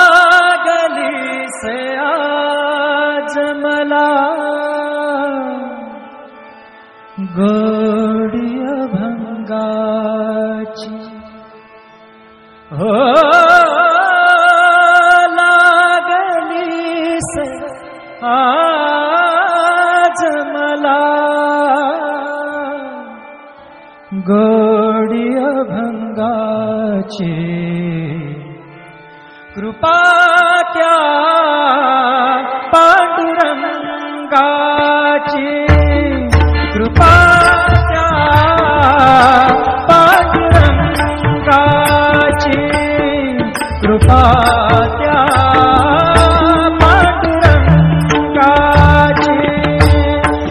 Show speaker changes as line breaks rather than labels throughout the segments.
लागली से आज मला गोडी अभंगाची हो लागली से आज मला गोडी अभंगाची कृपा त्या पांडुरंगाची कृपा त्या पांडुरंगाची कृपा त्या पांडुरंगाची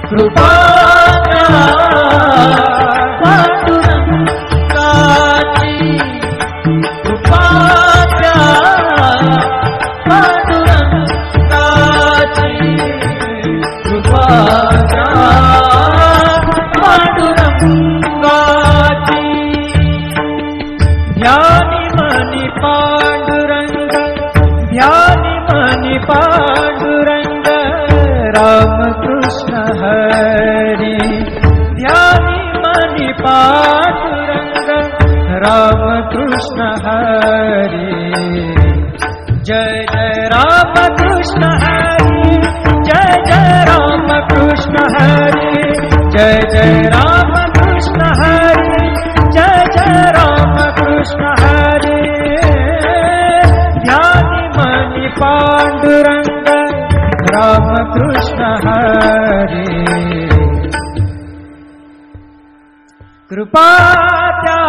कृपा त्या पांडुरंगाची कृपा पांडुरंग राम कृष्ण हरी ध्यानी मनी पांडुरंग राम कृष्ण हरी जय जय राम कृष्ण हरी जय जय राम कृष्ण हरी जय जय राम कृष्ण हरी जय जय राम कृष्ण हरी ध्यानी मनी पांडुरंग राम कृष्ण हरी कृपा त्या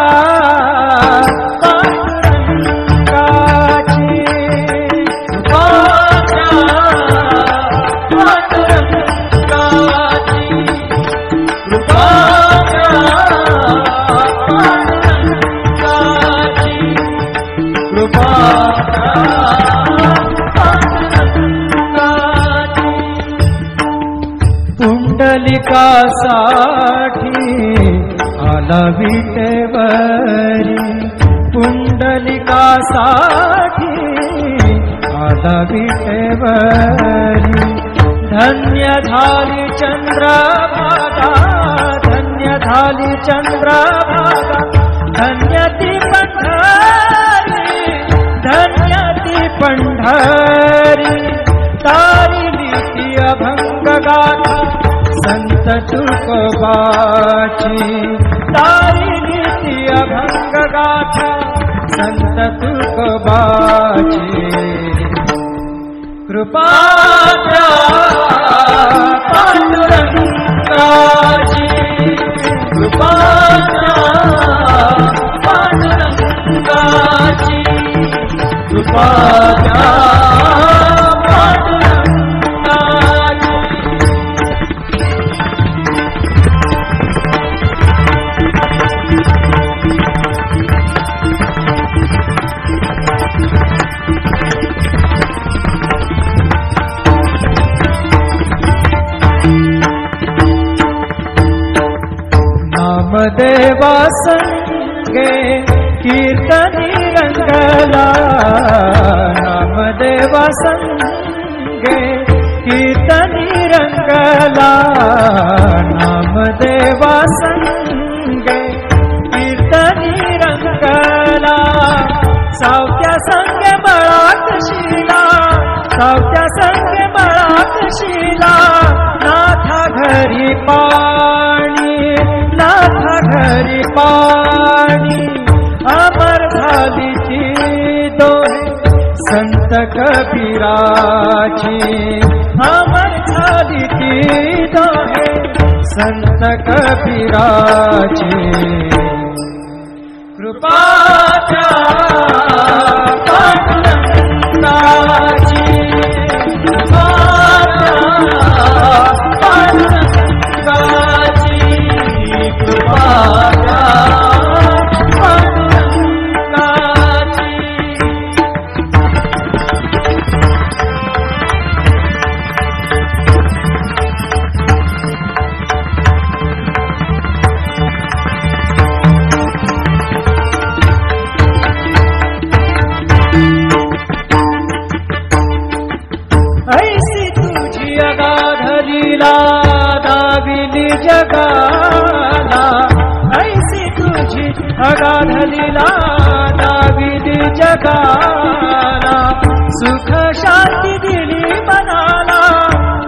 पांडुरंगाची कृपा त्या पांडुरंगाची कृपा त्या पांडुरंगाची कृपा पुंडलिकासाठी आला विटेवरी पुंडलिकासाठी आला विटेवरी धन्य झाली चंद्रभागा धन्य झाली चंद्रभागा धन्य ती पंढरी धन्य ती पंढरी तारिली ती अभंग गाथा संत तुकोबाची तारिली ती अभंग गाथा संत तुकोबाची कृपा त्या पांडुरंगाची कृपा त्या पांडुरंगाची कृपा त्या नामदेवा संगे कीर्तनी रंगला नामदेवा संगे कीर्तनी रंगला नामदेवा संगे कीर्तनी रंगला सावत्या संगे बळात शिला सावत्या संगे बळात शिला नाथा घरी पाणी नाथा घरी पाणी अमर झाली ती दोहे संत कबीराची अमर झाली ती दोहे संत कबीराची कृपा त्या पांडुरंगाची कृपा लीला दाविली जगाला, ऐसी तुझी अगाध लीला दाविली जगाला. सुख शांती दिली मनाला,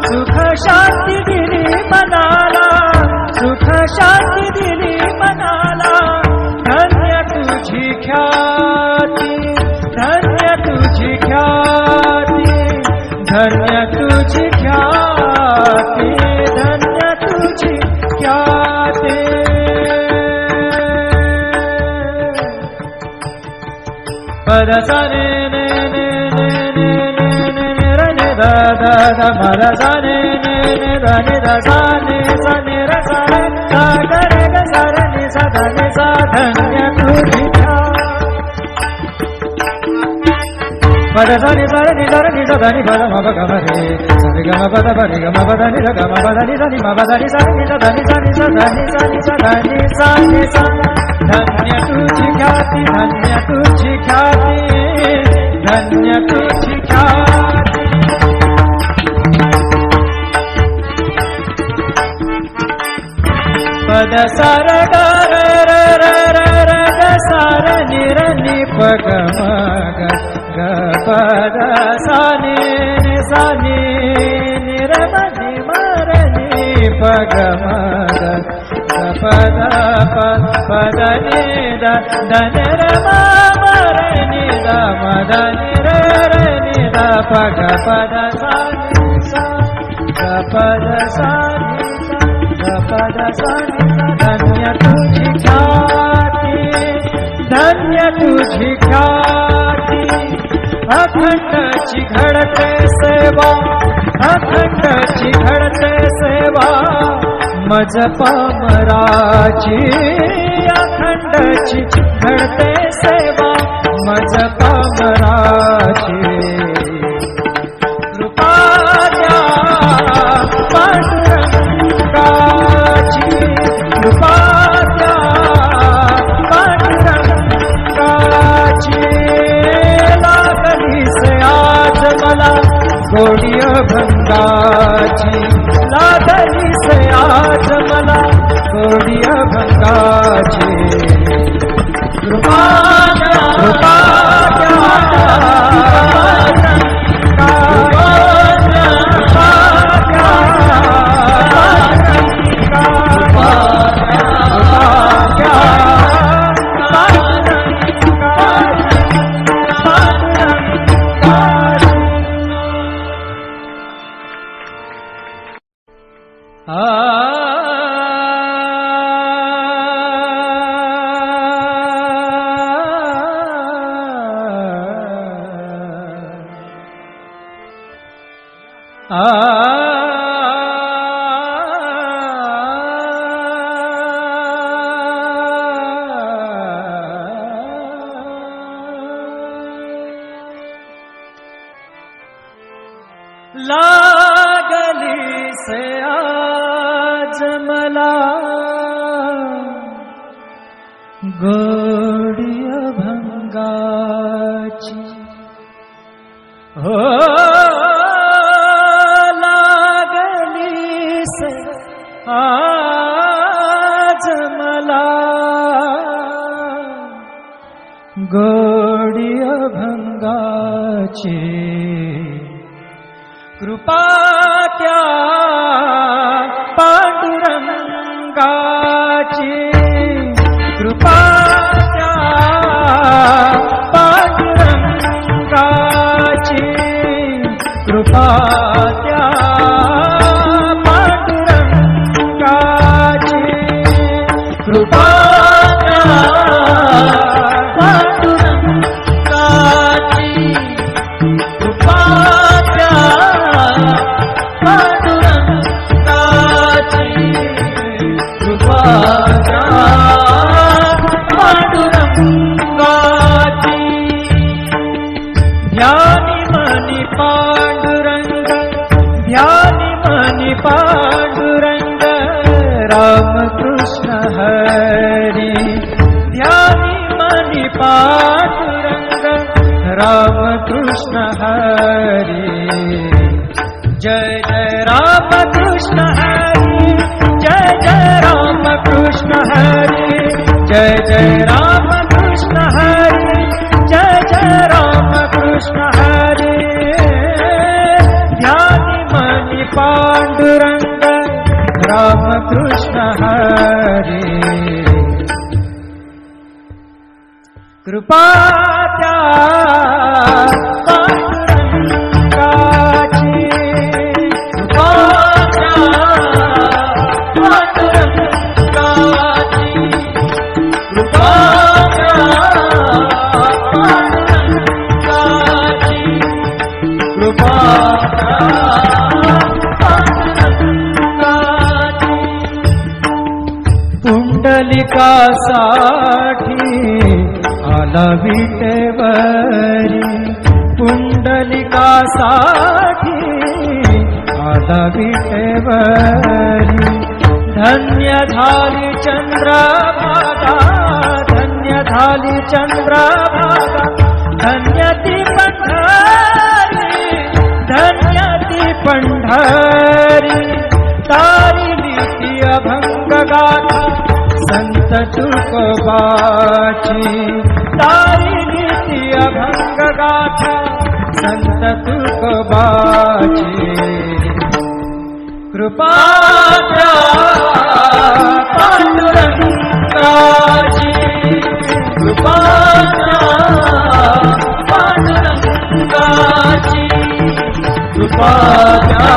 सुख शांती दिली मनाला, सुख शांती दिली मनाला. धन्य तुझी ख्याती, धन्य तुझी ख्याती, धन्य तुझी ख्याती, धन्य तुझी ख्याती. पद सा ने ने ने ने ने ने ने रे ने दा दा दा मा दा सा ने ने ने दा ने दा सा ने सा ने रे सा रे सा ga रे गा सा रे ने सा दा ने सा. धन्य तुझी पद सा नि सा रे नि सा रे नि सा दा नि पद मा प ग म रे सा रे ग म प द प रे ग म प द नि द ग म प द नि सा नि मा प द नि सा नि सा दा नि सा नि सा दा नि सा नि सा दा नि सा नि सा. धन्य तुझी ख्याती, धन्य तुझी ख्याती, धन्य तुझी ख्याती. पद सा र ग र र र र र ग सा र नि र नि प ग म ग ग प द सा नि नि सा नि नि र म नि म र नि प ग म ग ग प द प प द नि द द न र म म र नि द म द नि र र नि द प ग प द सा नि सा ग प द सा नि सा ग प द सा नि. धन्य तुझी ख्याती, धन्य तुझी ख्याती. अखंडची घडते सेवा, अखंडची घडते सेवा मज पामराची. अखंडची घडते सेवा मज पामराची. कृपा द्या पांडुरंगाची, कृपा द्या पांडुरंगाची. लागली से आज मला गोडी अभंगाची, लागली से आज मला गोडी अभंगाची. कृपा द्या, कृपा द्या लागली से आज मला गोडी अभंगाची. हो लागली से आज मला गोडी अभंगाची. कृपा त्या पांडुरंगाची, कृपा त्या पांडुरंगाची. कृपा त्या पांडुरंगाची. कृपा त्या पांडुरंगाची. कृपा पांडुरंग राम कृष्ण हरी. ध्यानी मनी पांडुरंग राम कृष्ण हरी. जय जय राम कृष्ण कृष्ण हरि जय जय राम कृष्ण हरि जय जय राम कृष्ण हरि जय जय राम कृष्ण हरि ध्यानि मणि पांडुरंग राम कृष्ण हरि कृपा त्या पांडुरंगाची कृपा त्या पांडुरंगाची कृपा त्या पांडुरंगाची कृपा त्या पांडुरंगाची पुंडलिकासाठी आला विटेवरी पुंडलिकासाठी आला विटेवरी धन्य झाली चंद्रभागा धन्य झाली चंद्रभागा धन्य ती पंढरी धन्य ती पंढरी तारिली ती अभंग गाथा संत तुकोबाची तारिली ती अभंग गाथा संत तुकोबाची कृपा त्या पांडुरंगाची कृपा त्या पांडुरंगाची कृपा त्या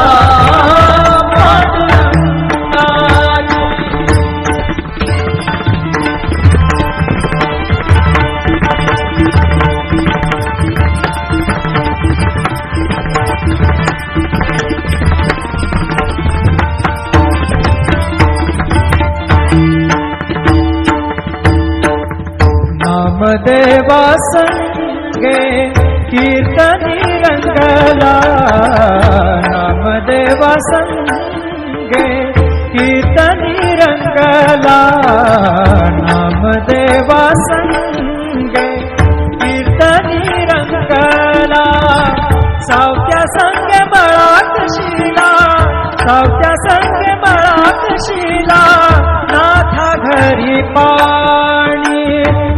नामदेवा संगे कीर्तनी रंगला नामदेवा संगे कीर्तनी रंगला नामदेवा संगे कीर्तनी रंगला सावत्या संगे बळात शिला सावत्या संगे बळात शिला नाथा घरी पाणी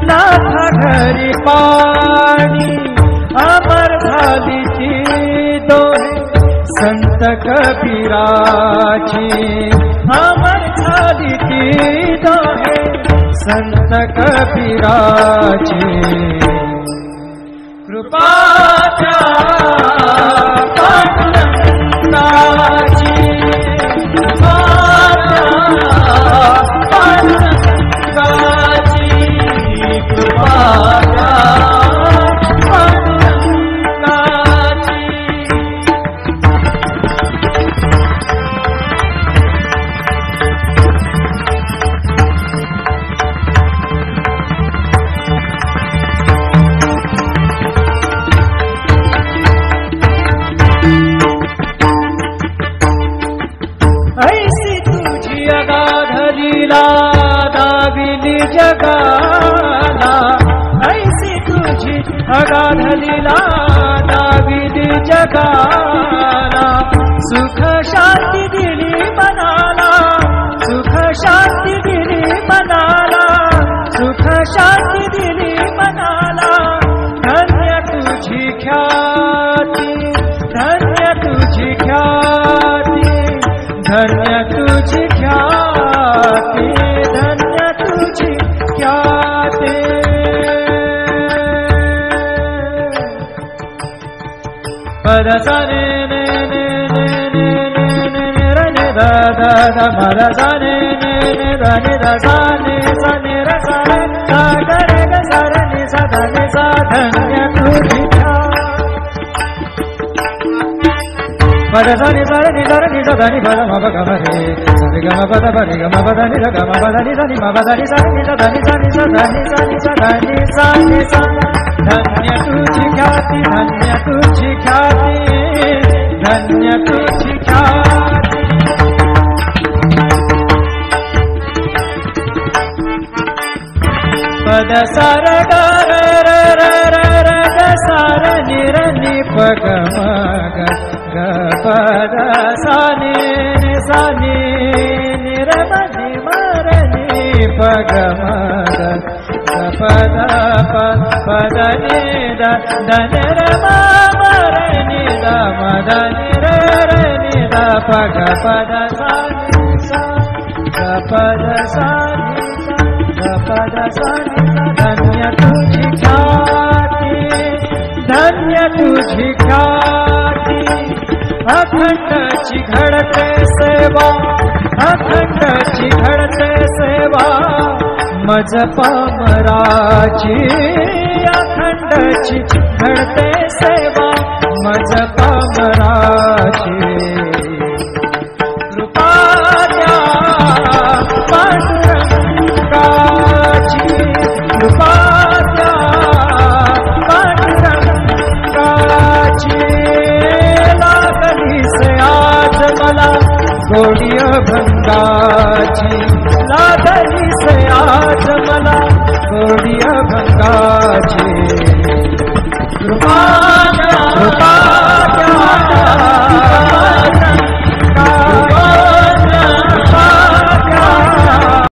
नाथा घरी पाणी अमर झाली ती दोहे संत कबीराची अमर झाली ती दोहे संत कबीराची कृपा त्या पांडुरंगाची कृपा त्या पांडुरंगाची कृपा त्या पांडुरंगाची ऐसी तुझी अगाध लीला दाविली जगाला ऐसी तुझी अगाध लीला दाविली जगाला सुख शांती दिली मनाला सुख शांती दिली मनाला सुख शांती दिली मनाला धन्य तुझी ख्याती धन्य तुझी ख्याती धन्य तुझी ख्याती धन्य तुझी ख्याती पद सा ने ने ने ने ने ने ने ने र ने दा दा दा पद सा ने ने ने दा ने दा सा ने र सा रे सा ग रे ग सा रे नि सा धा नि सा धन्य तुझी पद सा नि सा रे नि सा धा नि पद म प ग म रे सा रे ग म प द प रे ग म प द नि र ग म प द नि सा नि म प द नि सा नि सा धा नि सा नि सा धा नि सा नि सा धा नि सा नि सा धन्य तुझी ख्याती धन्य तुझी ख्याती धन्य तुझी ख्याती पद सार ग र र र र र ग सार नि र नि प ग म ग ग प द सा नि सा नि रे म नि म रे नि प ग म ग प द प द नि द द नि रे म म रे नि द म द नि रे रे नि द प ग प द सा नि सा ग प द सा नि सा ग प द सा नि सा धन्य तुझी ख्याती धन्य तुझी ख्याती अखंडची घडते सेवा अखंडची घडते सेवा मज पामराची अखंडची घडते सेवा मज पामराची कृपा द्या पांडुरंगाची कृपा द्या पांडुरंगाची लागली से आज मला गोडी अभंगाची लागली से आज मला गोडी अभंगाची